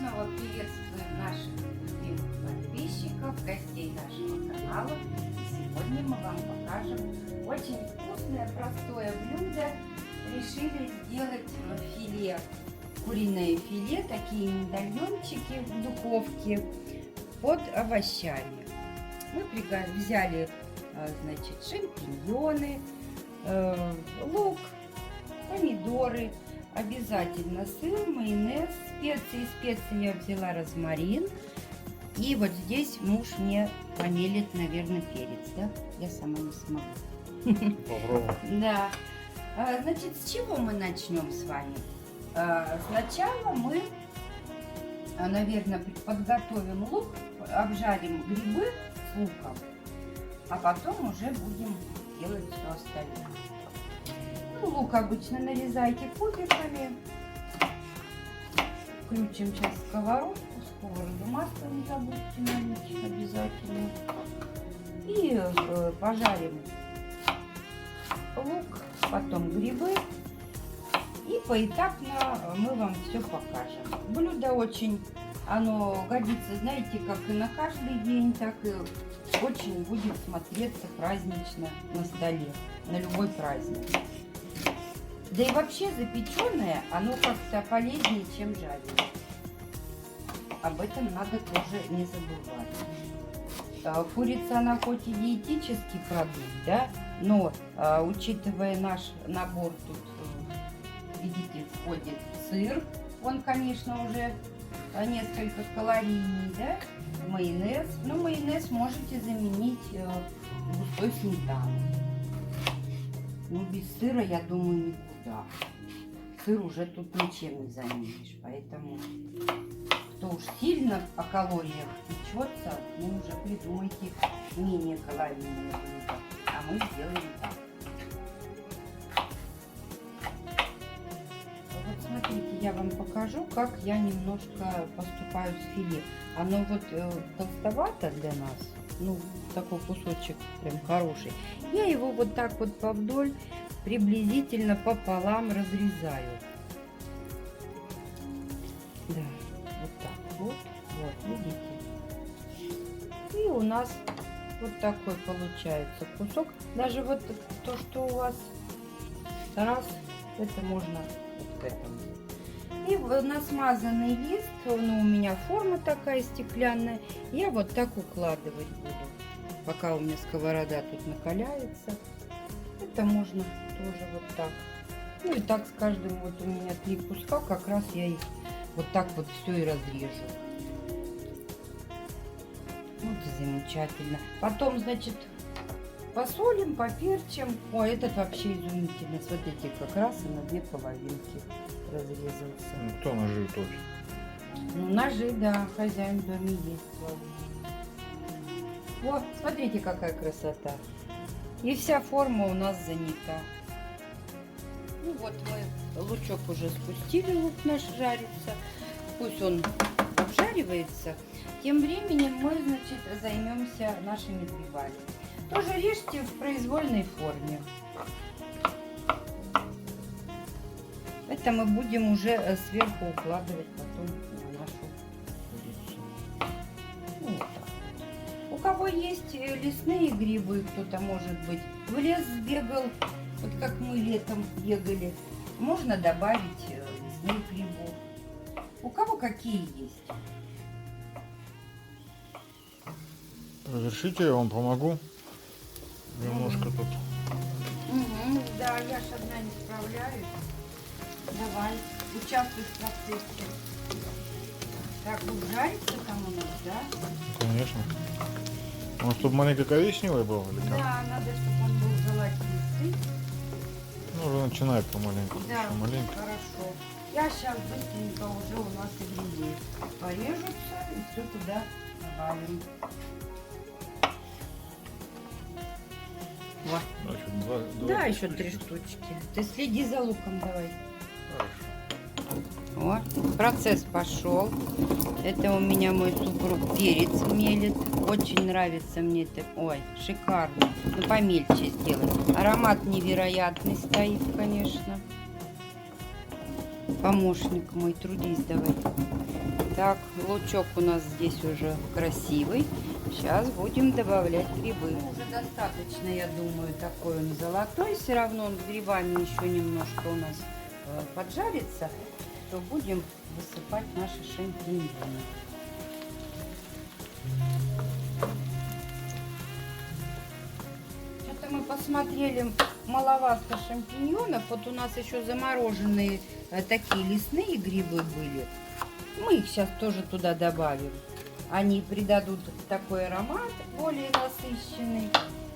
снова приветствуем наших любимых подписчиков, гостей нашего канала. Сегодня мы вам покажем очень вкусное, простое блюдо. Решили сделать филе, куриное филе, такие медальончики в духовке под овощами. Мы взяли, значит, шампиньоны, лук, помидоры, обязательно сыр, майонез, специи. Специи я взяла розмарин. И вот здесь муж мне помелит, наверное, перец, да? Я сама не смогу. Попробуй. Да. Значит, с чего мы начнем с вами? Сначала мы, наверное, подготовим лук, обжарим грибы с луком, а потом уже будем делать все остальное. Ну, лук обычно нарезайте кубиками. Включим сейчас сковородку, сковороду, масло не забудьте налить обязательно. И пожарим лук, потом грибы. И поэтапно мы вам все покажем. Блюдо очень, оно годится, знаете, как и на каждый день, так и очень будет смотреться празднично на столе, на любой праздник. Да и вообще запеченное, оно как-то полезнее, чем жареное. Об этом надо тоже не забывать. Курица, она хоть и диетический продукт, да, но учитывая наш набор, тут, видите, входит сыр, он, конечно, уже несколько калорийный, да, майонез. Но майонез можете заменить густой сметаной. Ну, без сыра, я думаю, никуда. Сыр уже тут ничем не заменишь, поэтому кто уж сильно о калориях печется, ну, уже придумайте менее калорийные блюда. А мы сделаем так. Вот смотрите, я вам покажу, как я немножко поступаю с филе. Оно вот толстовато для нас. Ну, такой кусочек прям хороший. Я его вот так вот повдоль, приблизительно пополам разрезаю. Да, вот так вот. Вот, видите? И у нас вот такой получается кусок. Даже вот то, что у вас раз, это можно вот к этому. И на смазанный лист, ну, у меня форма такая стеклянная, я вот так укладывать буду, пока у меня сковорода тут накаляется. Это можно тоже вот так. Ну и так с каждым, вот у меня 3 куска, как раз я их вот так вот все и разрежу. Вот замечательно. Потом, значит, посолим, поперчим. Ой, этот вообще изумительно. Смотрите, как раз и на 2 половинки разрезался. Ну, кто ножи точно? Ну, ножи, да, хозяин в доме есть. Вот, смотрите, какая красота. И вся форма у нас занята. Ну вот мы лучок уже спустили, лук наш жарится. Пусть он обжаривается. Тем временем мы, значит, займемся нашими грибами. Тоже режьте в произвольной форме. Это мы будем уже сверху укладывать потом на нашу курицу. Ну, вот так вот. У кого есть лесные грибы, кто-то, может быть, в лес сбегал, вот как мы летом бегали, можно добавить лесных грибов. У кого какие есть? Разрешите, я вам помогу? Немножко тут. Угу, да, я ж одна не справляюсь. Давай, участвуй в процессе. Так, вот жарится там у нас, да? Конечно. Он чтобы маленько коричневый был или как? Да, надо, чтобы он был золотистый. Ну, уже начинает помаленьку. Да, Еще маленько. хорошо. Я сейчас быстренько уже у нас и грибы порежутся и все туда добавим. Вот. Значит, Да, еще 3 штучки. Ты следи за луком давай. Хорошо. Вот, процесс пошел. Это у меня мой супруг перец мелит. Очень нравится мне это. Ой, шикарно. Ну, помельче сделать. Аромат невероятный стоит, конечно. помощник мой, трудись давай. Так, лучок у нас здесь уже красивый. Сейчас будем добавлять грибы. Уже достаточно, я думаю, такой он золотой. Все равно он с грибами еще немножко у нас поджарится. То будем высыпать наши шампиньоны. Что-то мы посмотрели, маловато шампиньонов. Вот у нас еще замороженные такие лесные грибы были. Мы их сейчас тоже туда добавим. Они придадут такой аромат более насыщенный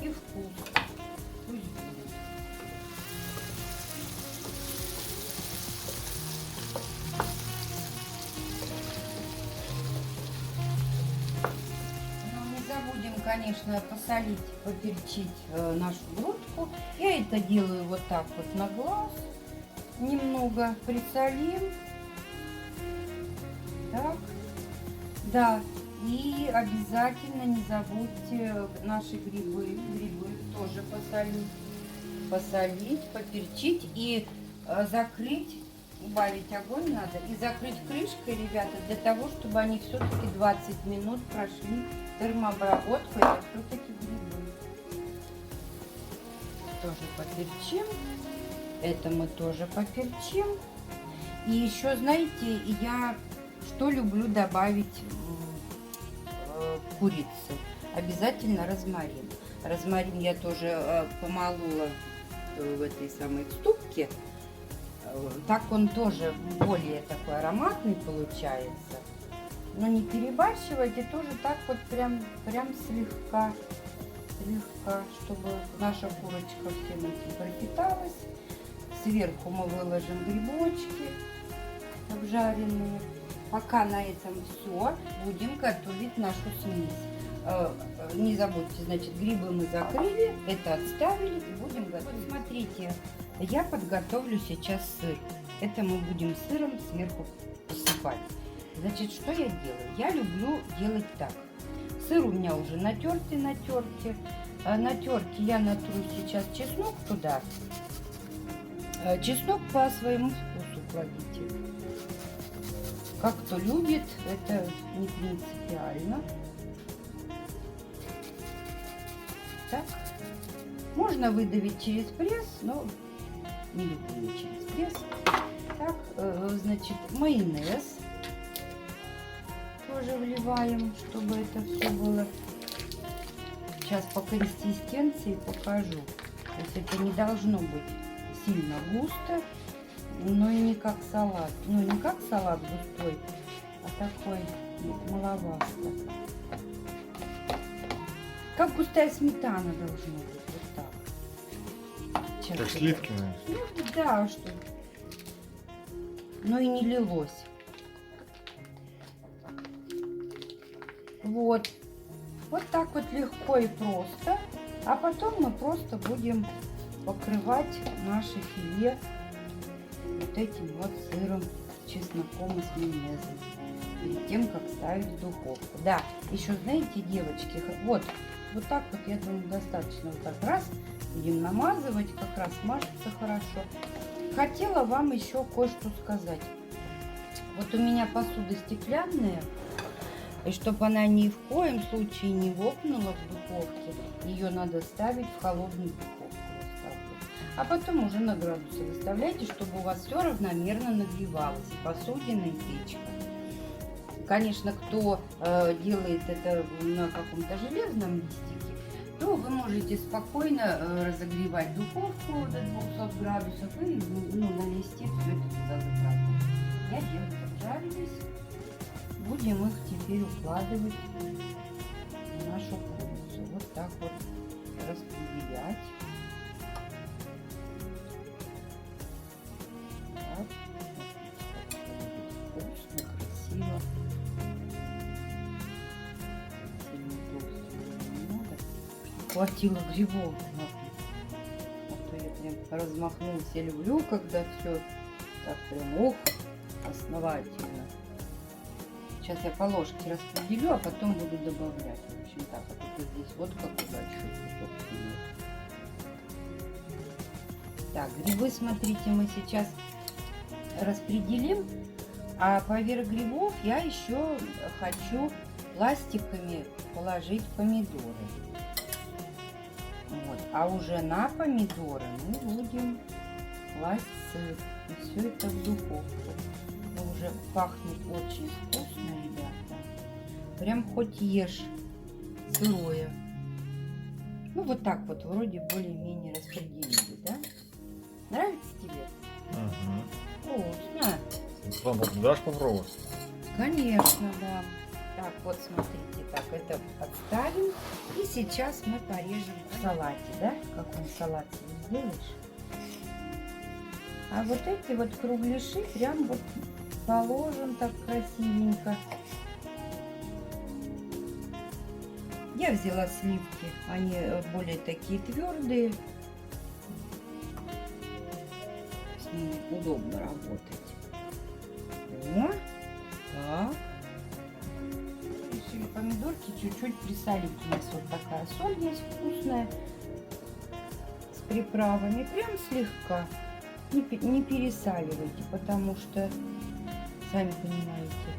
и вкус. Пусть будет. Но не забудем, конечно, посолить, поперчить нашу грудку. Я это делаю вот так вот на глаз. Немного присолим. Так, да, и обязательно не забудьте наши грибы тоже посолить, поперчить и закрыть, убавить огонь надо и закрыть крышкой, ребята, для того, чтобы они все-таки 20 минут прошли термообработку. Это все-таки грибы. Тоже поперчим, это мы тоже поперчим. И еще, знаете, я что люблю добавить курицы? Обязательно розмарин. Розмарин я тоже помолола в этой самой ступке. Так он тоже более такой ароматный получается. Но не перебарщивайте, тоже так вот прям слегка, чтобы наша курочка всем этим пропиталась. Сверху мы выложим грибочки обжаренные. Пока на этом все, будем готовить нашу смесь. Не забудьте, значит, грибы мы закрыли, это отставили и будем готовить. Смотрите, я подготовлю сейчас сыр. Это мы будем сыром сверху посыпать. Значит, что я делаю? Я люблю делать так. Сыр у меня уже на терке. На терке я натру сейчас чеснок туда. Чеснок по своему вкусу кладите. Как кто любит, это не принципиально. Так. Можно выдавить через пресс, но не люблю через пресс. Так, значит, майонез тоже вливаем, чтобы это все было. Сейчас по консистенции покажу. То есть это не должно быть сильно густо. Но и не как салат. Ну, не как салат густой, а такой маловато. Как густая сметана должна быть. Вот так. Сейчас Как сливки, наверное. Ну, да, что. Но и не лилось. Вот. Вот так вот легко и просто. А потом мы просто будем покрывать наше филе вот этим вот сыром, чесноком и с майонезом перед тем, как ставить в духовку. Да, еще знаете, девочки, вот так вот, я думаю, достаточно. Вот так раз будем намазывать, как раз мажется хорошо. Хотела вам еще кое-что сказать. Вот у меня посуда стеклянная, и чтобы она ни в коем случае не лопнула в духовке, ее надо ставить в холодную духовку. А потом уже на градусы выставляйте, чтобы у вас все равномерно нагревалось, и посудина, и печка. Конечно, кто делает это на каком-то железном листике, то вы можете спокойно разогревать духовку до 200 градусов и на листе все это туда закладывать. Я делаю, поджарились. Будем их теперь укладывать в нашу курицу. Вот так вот распределять. Вкусно, красиво. Сильно толстого не надо. Хватило грибов. А то я прям размахнулась. Я люблю, когда все так прям основательно. Сейчас я по ложке распределю, а потом буду добавлять. В общем, так, а только здесь вот как большой кусок. Так, грибы, смотрите, мы сейчас распределим. А поверх грибов я еще хочу пластиками положить помидоры. Вот. А уже на помидоры мы будем класть сыр. И все это в духовку. Но уже пахнет очень вкусно, ребята. Прям хоть ешь сырое. Ну вот так вот вроде более-менее распределили, да? Нравится тебе? Угу. Вкусно. Дашь попробовать? Конечно, да. Так, вот смотрите, так, это подставим. И сейчас мы порежем в салате, да? Какой салат себе сделаешь? А вот эти вот кругляши прям вот положим так красивенько. Я взяла сливки, они более такие твердые. С ними удобно работать. Вот так. Решили помидорки чуть-чуть присолить. У нас вот такая соль есть вкусная с приправами. Прям слегка. Не пересаливайте, потому что, сами понимаете,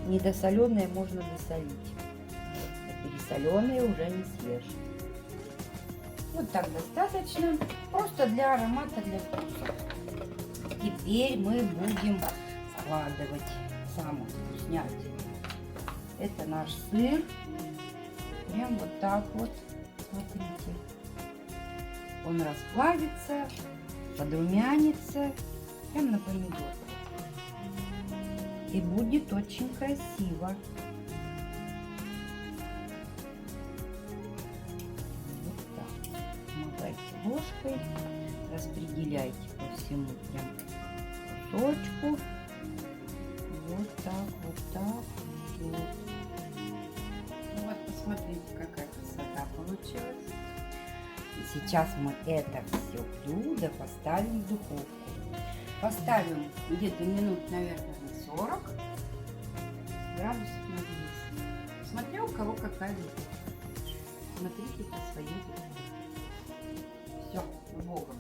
недосоленое можно досолить. А пересоленое уже не съешь. Вот так достаточно. Просто для аромата, для вкуса. Теперь мы будем складывать самую вкуснятину. Это наш сыр. Прям вот так вот. Смотрите. Он расплавится, подрумянится. Прям на помидор. И будет очень красиво. Вот так. Помогайте ложкой. Распределяйте по всему прям кусочку. Вот так, вот так. Вот. Ну вот, посмотрите, какая красота получилась. И сейчас мы это все блюдо поставим в духовку. Поставим где-то минут, наверное, на 40 градусов на 200. Смотря у кого какая духовка. Смотрите по своей духовке. Все, с Богом.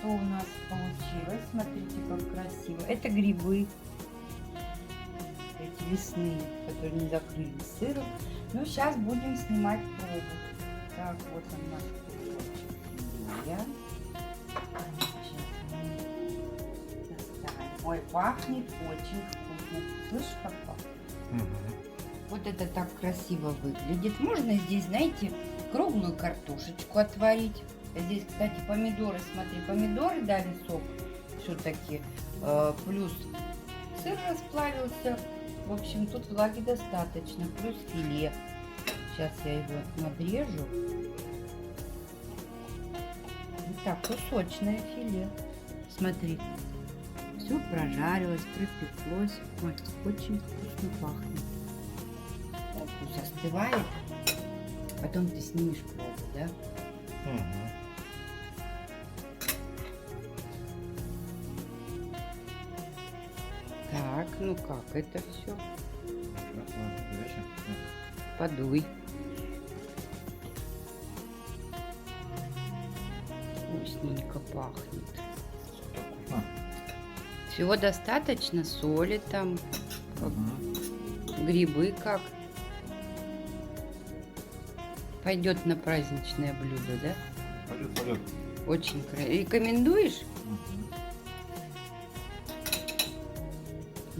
Что у нас получилось? Смотрите, как красиво. Это грибы. Эти лесные, которые не закрылись сыром. Ну, сейчас будем снимать пробу. Так, вот он наш кусочек филе. Сейчас мы достанем. Ой, пахнет очень вкусно. Слышишь, как пахнет? Угу. Вот это так красиво выглядит. Можно здесь, знаете, круглую картошечку отварить. Здесь, кстати, помидоры, смотри, помидоры дали сок все-таки, плюс сыр расплавился. В общем, тут влаги достаточно, плюс филе. Сейчас я его надрежу. Вот так, кусочное филе. Смотри, все прожарилось, пропеклось. Ой, очень вкусно пахнет. Так, пусть остывает. Потом ты снимешь пробу, да? Угу. Так, ну как это все? Подуй. Вкусненько пахнет. Всего достаточно соли там, грибы как. Пойдет на праздничное блюдо, да? Пойдет, пойдет. Очень красиво. Рекомендуешь?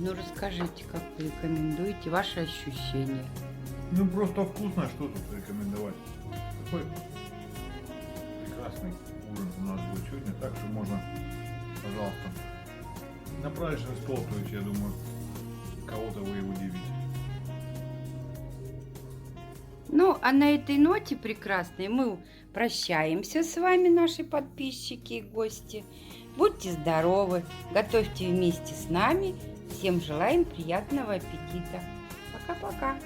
Ну расскажите, как вы рекомендуете, ваши ощущения. Ну просто вкусно, что тут рекомендовать. Такой прекрасный ужин у нас будет сегодня, так что можно, пожалуйста, на праздничный стол, то есть я думаю, кого-то вы удивите. Ну, а на этой ноте прекрасной мы прощаемся с вами, наши подписчики и гости. Будьте здоровы, готовьте вместе с нами. Всем желаем приятного аппетита. Пока-пока.